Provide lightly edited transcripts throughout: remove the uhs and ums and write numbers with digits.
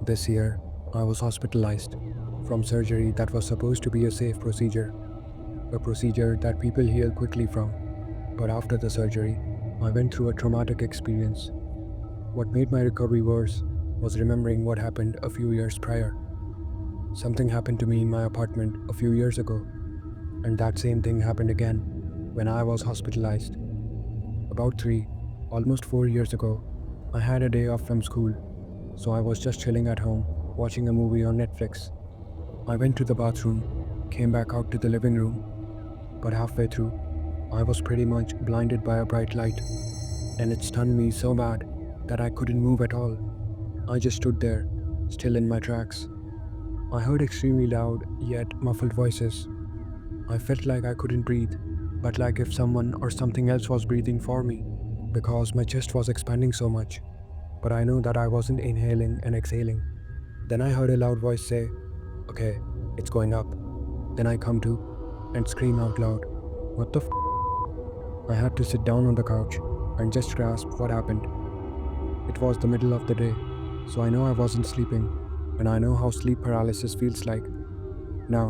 This year, I was hospitalized from surgery that was supposed to be a safe procedure, a procedure that people heal quickly from. But after the surgery, I went through a traumatic experience. What made my recovery worse was remembering what happened a few years prior. Something happened to me in my apartment a few years ago, and that same thing happened again when I was hospitalized. About 4 years ago, I had a day off from school, so I was just chilling at home, watching a movie on Netflix. I went to the bathroom, came back out to the living room, but halfway through, I was pretty much blinded by a bright light, and it stunned me so bad that I couldn't move at all. I just stood there, still in my tracks. I heard extremely loud yet muffled voices. I felt like I couldn't breathe, but like if someone or something else was breathing for me, because my chest was expanding so much. But I know that I wasn't inhaling and exhaling. Then I heard a loud voice say, "Okay, it's going up." Then I come to and scream out loud, "What the f?" I had to sit down on the couch and just grasp what happened. It was the middle of the day, so I know I wasn't sleeping, and I know how sleep paralysis feels like. Now,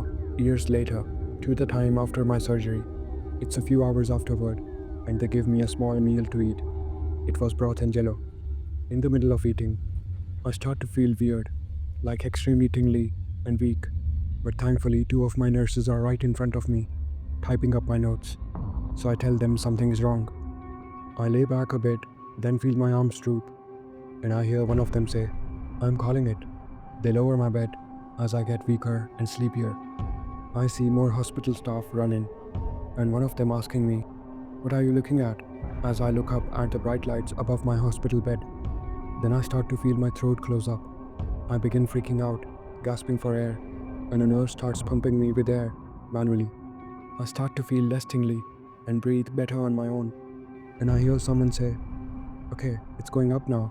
years later, to the time after my surgery, it's a few hours afterward, and they give me a small meal to eat. It was broth and jello. In the middle of eating, I start to feel weird, like extremely tingly and weak. But thankfully, two of my nurses are right in front of me, typing up my notes. So I tell them something is wrong. I lay back a bit, then feel my arms droop, and I hear one of them say, "I'm calling it." They lower my bed as I get weaker and sleepier. I see more hospital staff run in, and one of them asking me, "What are you looking at?" as I look up at the bright lights above my hospital bed. Then I start to feel my throat close up. I begin freaking out, gasping for air, and a nurse starts pumping me with air manually. I start to feel less tingly and breathe better on my own. And I hear someone say, "Okay, it's going up now."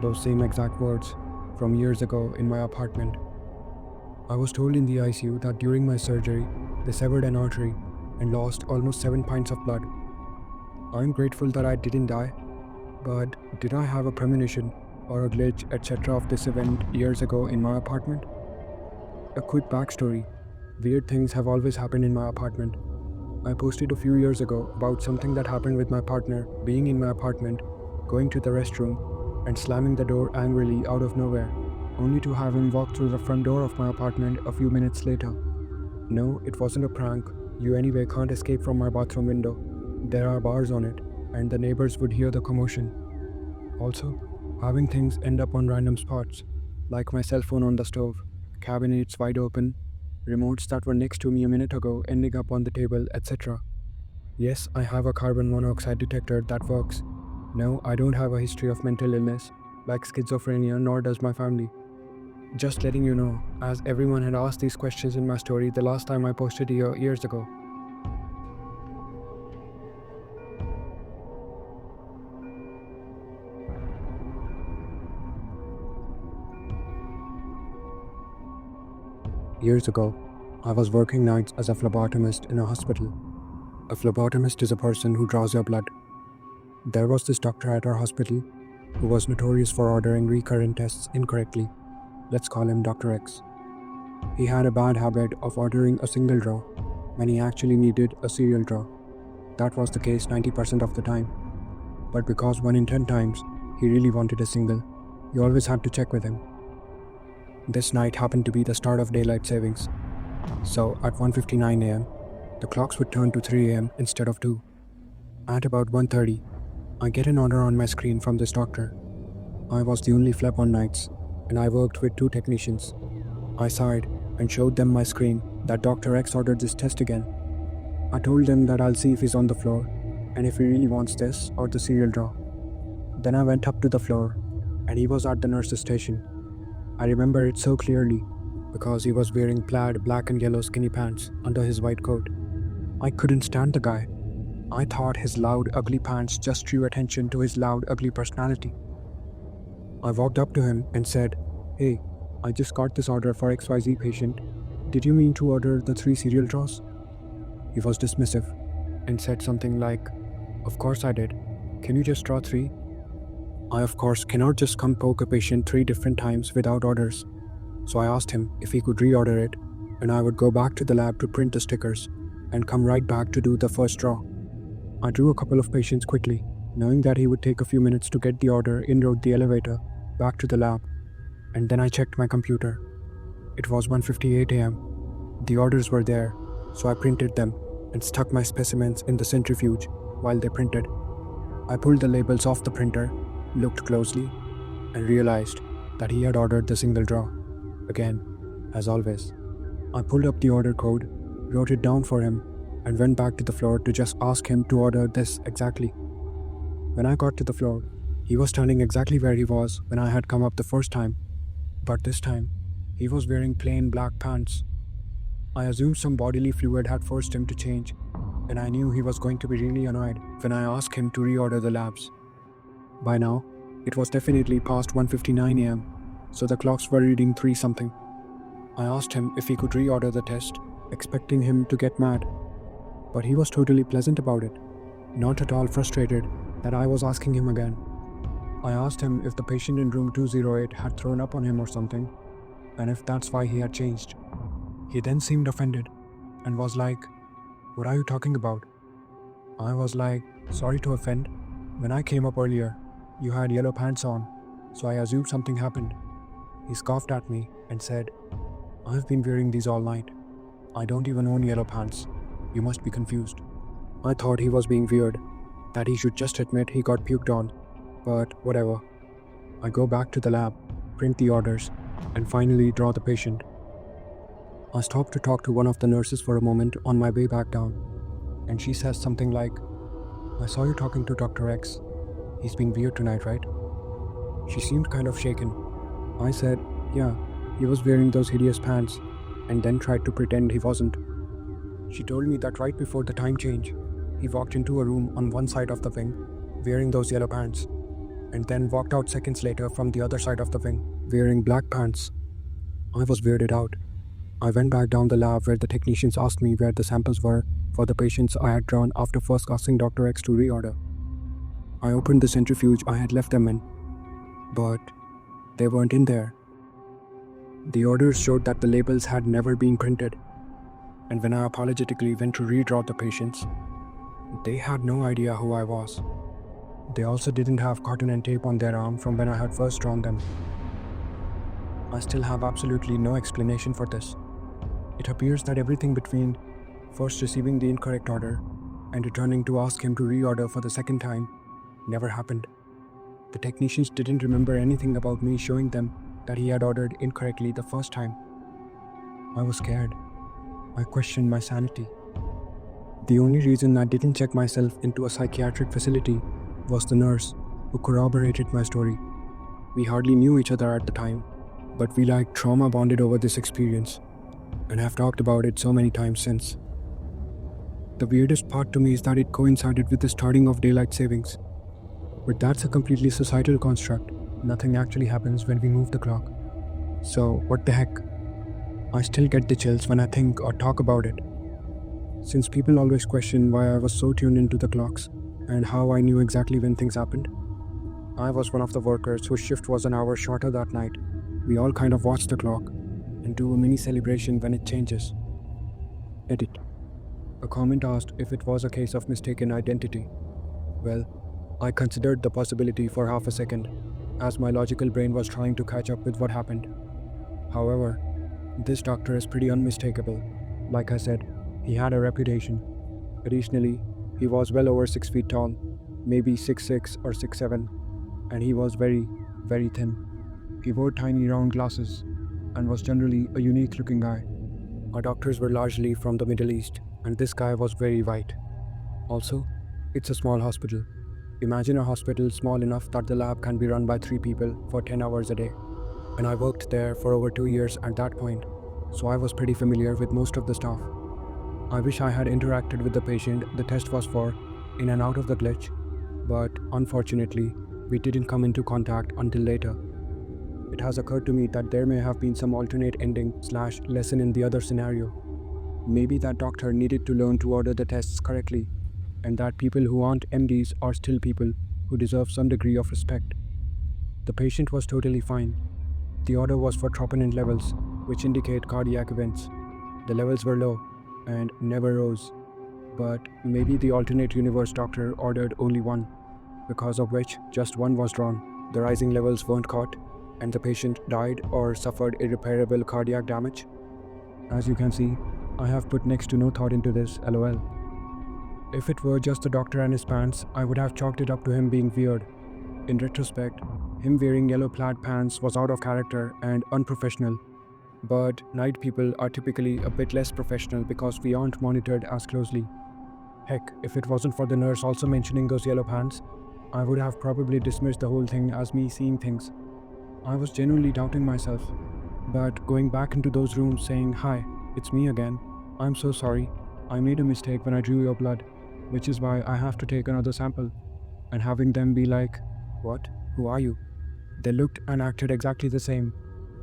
Those same exact words from years ago in my apartment. I was told in the ICU that during my surgery, they severed an artery and lost almost 7 pints of blood. I'm grateful that I didn't die, but did I have a premonition or a glitch, etc., of this event years ago in my apartment? A quick backstory: weird things have always happened in my apartment. I posted a few years ago about something that happened with my partner being in my apartment, going to the restroom, and slamming the door angrily out of nowhere, only to have him walk through the front door of my apartment a few minutes later. No, it wasn't a prank. You anyway can't escape from my bathroom window. There are bars on it, and the neighbors would hear the commotion. Also, having things end up on random spots, like my cell phone on the stove, cabinets wide open, remotes that were next to me a minute ago ending up on the table, etc. Yes, I have a carbon monoxide detector that works. No, I don't have a history of mental illness, like schizophrenia, nor does my family. Just letting you know, as everyone had asked these questions in my story the last time I posted here years ago. Years ago, I was working nights as a phlebotomist in a hospital. A phlebotomist is a person who draws your blood. There was this doctor at our hospital who was notorious for ordering recurrent tests incorrectly. Let's call him Dr. X. He had a bad habit of ordering a single draw when he actually needed a serial draw. That was the case 90% of the time. But because 1 in 10 times he really wanted a single, you always had to check with him. This night happened to be the start of daylight savings. So at 1:59 am, the clocks would turn to 3 am instead of 2. At about 1:30, I get an order on my screen from this doctor. I was the only flep on nights, and I worked with 2 technicians. I sighed and showed them my screen that Dr. X ordered this test again. I told them that I'll see if he's on the floor, and if he really wants this or the serial draw. Then I went up to the floor, and he was at the nurse's station. I remember it so clearly, because he was wearing plaid black and yellow skinny pants under his white coat. I couldn't stand the guy. I thought his loud, ugly pants just drew attention to his loud, ugly personality. I walked up to him and said, "Hey, I just got this order for XYZ patient. Did you mean to order the 3 serial draws?" He was dismissive and said something like, "Of course I did. Can you just draw 3?" I, of course, cannot just come poke a patient 3 different times without orders, so I asked him if he could reorder it, and I would go back to the lab to print the stickers and come right back to do the first draw. I drew a couple of patients quickly, knowing that he would take a few minutes to get the order in, rode the elevator back to the lab, and then I checked my computer. It was 1:58 a.m. The orders were there, so I printed them and stuck my specimens in the centrifuge while they printed. I pulled the labels off the printer, looked closely, and realized that he had ordered the single draw. Again, as always. I pulled up the order code, wrote it down for him, and went back to the floor to just ask him to order this exactly. When I got to the floor, he was standing exactly where he was when I had come up the first time, but this time, he was wearing plain black pants. I assumed some bodily fluid had forced him to change, and I knew he was going to be really annoyed when I asked him to reorder the labs. By now, it was definitely past 1:59 a.m., so the clocks were reading 3 something. I asked him if he could reorder the test, expecting him to get mad, but he was totally pleasant about it, not at all frustrated that I was asking him again. I asked him if the patient in room 208 had thrown up on him or something, and if that's why he had changed. He then seemed offended and was like, "What are you talking about?" I was like, "Sorry to offend. When I came up earlier, you had yellow pants on, so I assumed something happened." He scoffed at me and said, "I've been wearing these all night. I don't even own yellow pants. You must be confused." I thought he was being weird, that he should just admit he got puked on, but whatever. I go back to the lab, print the orders, and finally draw the patient. I stop to talk to one of the nurses for a moment on my way back down, and she says something like, "I saw you talking to Dr. X. He's being weird tonight, right?" She seemed kind of shaken. I said, "Yeah, he was wearing those hideous pants," and then tried to pretend he wasn't. She told me that right before the time change, he walked into a room on one side of the wing, wearing those yellow pants, and then walked out seconds later from the other side of the wing, wearing black pants. I was weirded out. I went back down the lab where the technicians asked me where the samples were for the patients I had drawn after first asking Dr. X to reorder. I opened the centrifuge I had left them in, but they weren't in there. The orders showed that the labels had never been printed, and when I apologetically went to redraw the patients, they had no idea who I was. They also didn't have cotton and tape on their arm from when I had first drawn them. I still have absolutely no explanation for this. It appears that everything between first receiving the incorrect order and returning to ask him to reorder for the second time never happened. The technicians didn't remember anything about me showing them that he had ordered incorrectly the first time. I was scared. I questioned my sanity. The only reason I didn't check myself into a psychiatric facility was the nurse who corroborated my story. We hardly knew each other at the time, but we like trauma bonded over this experience and have talked about it so many times since. The weirdest part to me is that it coincided with the starting of daylight savings. But that's a completely societal construct. Nothing actually happens when we move the clock. So what the heck? I still get the chills when I think or talk about it. Since people always question why I was so tuned into the clocks and how I knew exactly when things happened. I was one of the workers whose shift was an hour shorter that night. We all kind of watch the clock and do a mini celebration when it changes. Edit. A comment asked if it was a case of mistaken identity. Well, I considered the possibility for half a second, as my logical brain was trying to catch up with what happened. However, this doctor is pretty unmistakable. Like I said, he had a reputation. Additionally, he was well over 6 feet tall, maybe 6'6" or 6'7", and he was very, very thin. He wore tiny round glasses and was generally a unique looking guy. Our doctors were largely from the Middle East, and this guy was very white. Also, it's a small hospital. Imagine a hospital small enough that the lab can be run by 3 people for 10 hours a day. And I worked there for over 2 years at that point, so I was pretty familiar with most of the staff. I wish I had interacted with the patient the test was for in and out of the glitch, but unfortunately, we didn't come into contact until later. It has occurred to me that there may have been some alternate ending/lesson in the other scenario. Maybe that doctor needed to learn to order the tests correctly, and that people who aren't MDs are still people who deserve some degree of respect. The patient was totally fine. The order was for troponin levels, which indicate cardiac events. The levels were low and never rose. But maybe the alternate universe doctor ordered only one, because of which just one was drawn. The rising levels weren't caught, and the patient died or suffered irreparable cardiac damage. As you can see, I have put next to no thought into this, lol. If it were just the doctor and his pants, I would have chalked it up to him being weird. In retrospect, him wearing yellow plaid pants was out of character and unprofessional. But night people are typically a bit less professional because we aren't monitored as closely. Heck, if it wasn't for the nurse also mentioning those yellow pants, I would have probably dismissed the whole thing as me seeing things. I was genuinely doubting myself. But going back into those rooms saying, "Hi, it's me again. I'm so sorry. I made a mistake when I drew your blood, which is why I have to take another sample." And having them be like, "What? Who are you?" They looked and acted exactly the same.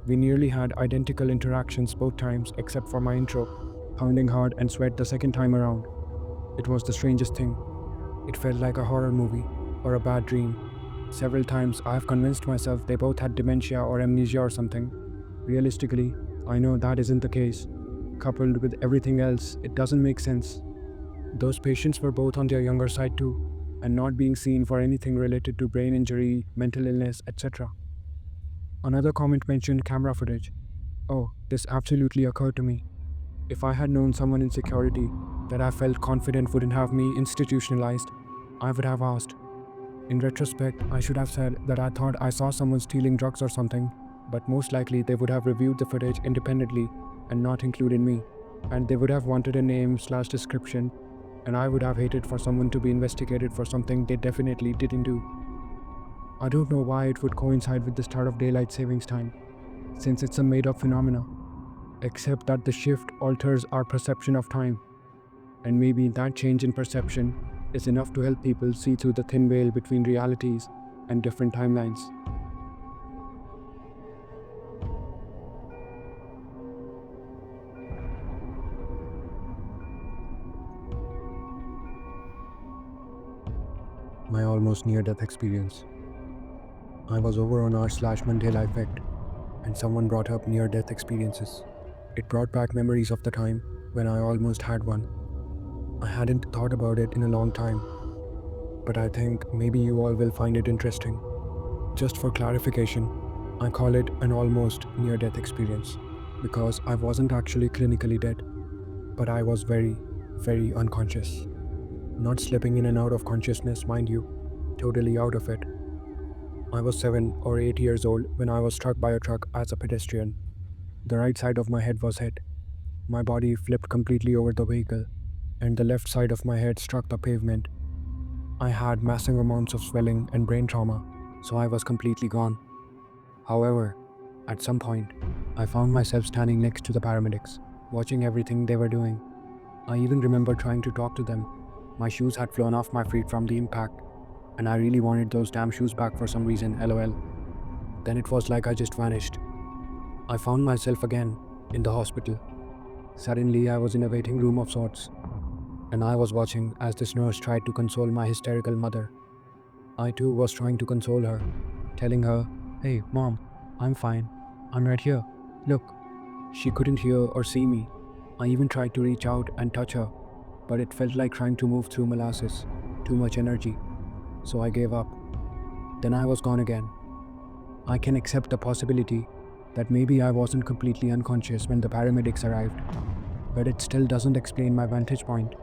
We nearly had identical interactions both times except for my intro, pounding hard and sweat the second time around. It was the strangest thing. It felt like a horror movie or a bad dream. Several times I have convinced myself they both had dementia or amnesia or something. Realistically, I know that isn't the case. Coupled with everything else, it doesn't make sense. Those patients were both on their younger side too, and not being seen for anything related to brain injury, mental illness, etc. Another comment mentioned camera footage. Oh, this absolutely occurred to me. If I had known someone in security that I felt confident wouldn't have me institutionalized, I would have asked. In retrospect, I should have said that I thought I saw someone stealing drugs or something, but most likely they would have reviewed the footage independently and not included me, and they would have wanted a name/description, and I would have hated for someone to be investigated for something they definitely didn't do. I don't know why it would coincide with the start of daylight savings time, since it's a made-up phenomena, except that the shift alters our perception of time, and maybe that change in perception is enough to help people see through the thin veil between realities and different timelines. My almost near-death experience. I was over on r/Mandela effect, and someone brought up near-death experiences. It brought back memories of the time when I almost had one. I hadn't thought about it in a long time, but I think maybe you all will find it interesting. Just for clarification, I call it an almost near-death experience because I wasn't actually clinically dead, but I was very, very unconscious. Not slipping in and out of consciousness, mind you, totally out of it. I was 7 or 8 years old when I was struck by a truck as a pedestrian. The right side of my head was hit. My body flipped completely over the vehicle, and the left side of my head struck the pavement. I had massive amounts of swelling and brain trauma, so I was completely gone. However, at some point, I found myself standing next to the paramedics, watching everything they were doing. I even remember trying to talk to them. My shoes had flown off my feet from the impact, and I really wanted those damn shoes back for some reason, lol. Then it was like I just vanished. I found myself again in the hospital. Suddenly, I was in a waiting room of sorts, and I was watching as this nurse tried to console my hysterical mother. I too was trying to console her, telling her, "Hey, Mom, I'm fine. I'm right here. Look." She couldn't hear or see me. I even tried to reach out and touch her, but it felt like trying to move through molasses. Too much energy. So I gave up. Then I was gone again. I can accept the possibility that maybe I wasn't completely unconscious when the paramedics arrived, but it still doesn't explain my vantage point.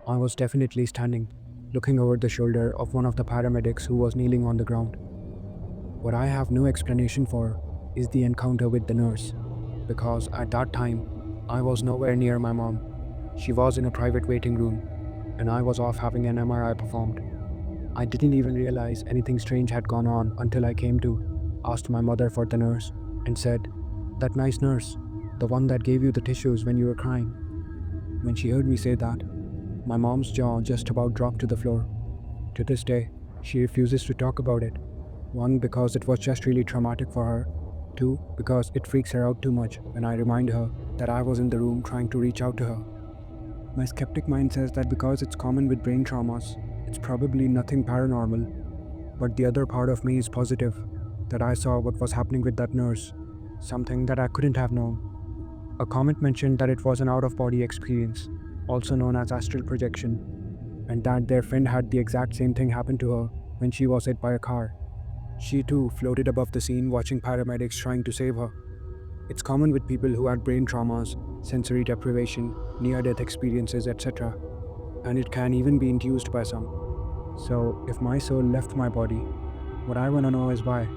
I was definitely standing, looking over the shoulder of one of the paramedics who was kneeling on the ground. What I have no explanation for is the encounter with the nurse, because at that time, I was nowhere near my mom. She was in a private waiting room, and I was off having an MRI performed. I didn't even realize anything strange had gone on until I came to, asked my mother for the nurse, and said, "That nice nurse, the one that gave you the tissues when you were crying." When she heard me say that, my mom's jaw just about dropped to the floor. To this day, she refuses to talk about it. One, because it was just really traumatic for her. Two, because it freaks her out too much when I remind her that I was in the room trying to reach out to her. My skeptic mind says that because it's common with brain traumas, it's probably nothing paranormal, but the other part of me is positive. that I saw what was happening with that nurse, something that I couldn't have known. A comment mentioned that it was an out of body experience, also known as astral projection, and that their friend had the exact same thing happen to her when she was hit by a car. She too floated above the scene watching paramedics trying to save her. It's common with people who had brain traumas, sensory deprivation, near death experiences, etc., and it can even be induced by some. So, if my soul left my body, what I want to know is why.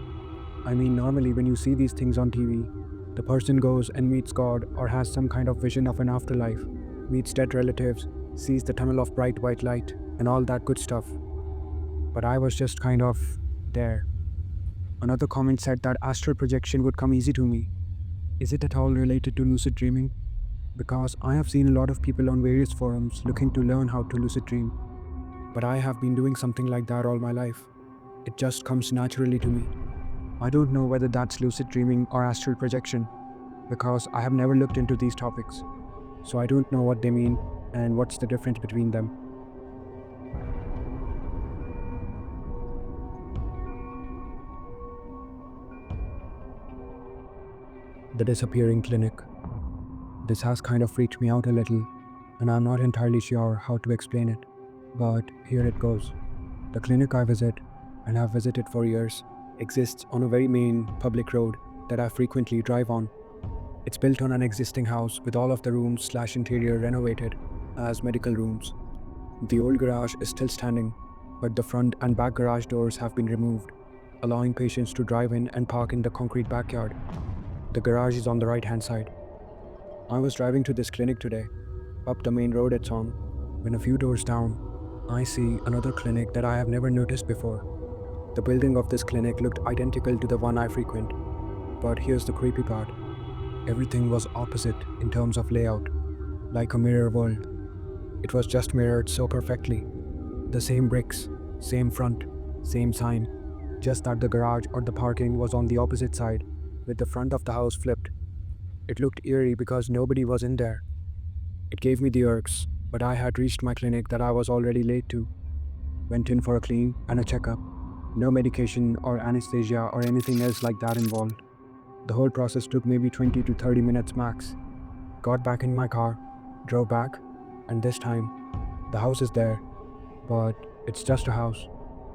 I mean, normally when you see these things on TV, the person goes and meets God or has some kind of vision of an afterlife, meets dead relatives, sees the tunnel of bright white light, and all that good stuff. But I was just kind of there. Another comment said that astral projection would come easy to me. Is it at all related to lucid dreaming? Because I have seen a lot of people on various forums looking to learn how to lucid dream, but I have been doing something like that all my life. It just comes naturally to me. I don't know whether that's lucid dreaming or astral projection, because I have never looked into these topics, so I don't know what they mean and what's the difference between them. The disappearing clinic. This has kind of freaked me out a little, and I'm not entirely sure how to explain it, but here it goes. The clinic I visit, and have visited for years, exists on a very main public road that I frequently drive on. It's built on an existing house with all of the rooms/interior renovated as medical rooms. The old garage is still standing, but the front and back garage doors have been removed, allowing patients to drive in and park in the concrete backyard. The garage is on the right-hand side. I was driving to this clinic today, up the main road it's on, when a few doors down, I see another clinic that I have never noticed before. The building of this clinic looked identical to the one I frequent, but here's the creepy part. Everything was opposite in terms of layout, like a mirror world. It was just mirrored so perfectly. The same bricks, same front, same sign, just that the garage or the parking was on the opposite side, with the front of the house flipped. It looked eerie because nobody was in there. It gave me the irks, but I had reached my clinic that I was already late to. Went in for a clean and a checkup. No medication or anesthesia or anything else like that involved. The whole process took maybe 20 to 30 minutes max. Got back in my car, drove back, and this time, the house is there, but it's just a house.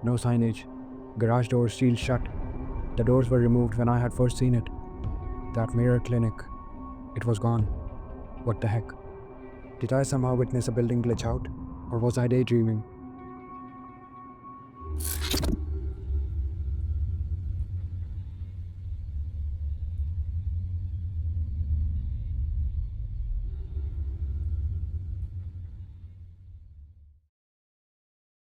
No signage. Garage doors sealed shut. The doors were removed when I had first seen it. That mirror clinic, it was gone. What the heck? Did I somehow witness a building glitch out? Or was I daydreaming?